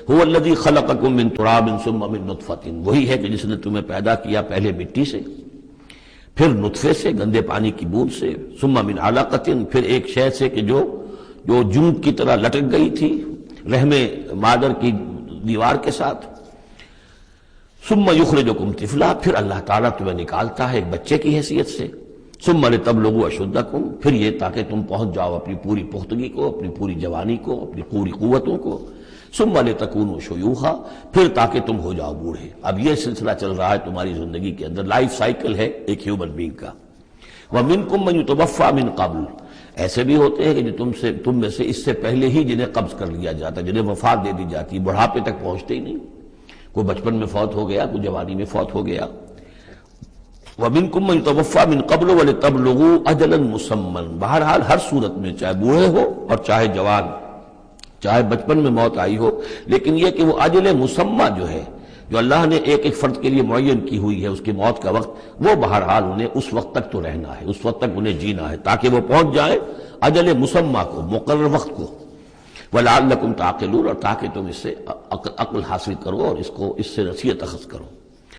هو الذی خلقکم من تراب ثم من نطفۃ، وہی ہے کہ جس نے تمہیں پیدا کیا پہلے مٹی سے، پھر نطفے سے، گندے پانی کی بوند سے، ثم من علقۃ، پھر ایک شے سے کہ جو جوند کی طرح لٹک گئی تھی رحم مادر کی دیوار کے ساتھ، ثم یخرجکم طفلا، پھر اللہ تعالیٰ تمہیں نکالتا ہے ایک بچے کی حیثیت سے، ثم لتبلغوا اشدکم، پھر یہ تاکہ تم پہنچ جاؤ اپنی پوری پختگی کو، اپنی پوری جوانی کو، اپنی پوری قوتوں کو، ثم لتکونوا شیوخا، پھر تاکہ تم ہو جاؤ بوڑھے۔ اب یہ سلسلہ چل رہا ہے تمہاری زندگی کے اندر، لائف سائیکل ہے ایک ہیومن بینگ کا۔ ومنکم من یتوفی من قبل، ایسے بھی ہوتے ہیں کہ جو تم میں سے اس سے پہلے ہی جنہیں قبض کر لیا جاتا ہے، جنہیں وفات دے دی جاتی ہے، بڑھاپے تک پہنچتے ہی نہیں، کوئی بچپن میں فوت ہو گیا، کوئی جوانی میں فوت ہو گیا۔ وَمِنْكُمْ مَنْ يُتَوَفَّى مِنْ قَبْلُ وَلِتَبْلُغُوا أَجَلًا مُّسَمًّى، بہرحال ہر صورت میں چاہے بوڑھے ہو اور چاہے جوان، چاہے بچپن میں موت آئی ہو، لیکن یہ کہ وہ اجل مسمى جو ہے، جو اللہ نے ایک ایک فرد کے لیے معین کی ہوئی ہے اس کی موت کا وقت، وہ بہرحال انہیں اس وقت تک تو رہنا ہے، اس وقت تک انہیں جینا ہے تاکہ وہ پہنچ جائے اجل مسمى کو، مقرر وقت کو۔ وَلَعَلَّكُمْ تَعْقِلُونَ، اور تاکہ تم اس سے عقل حاصل کرو اور اس سے نصیحت اخذ کرو۔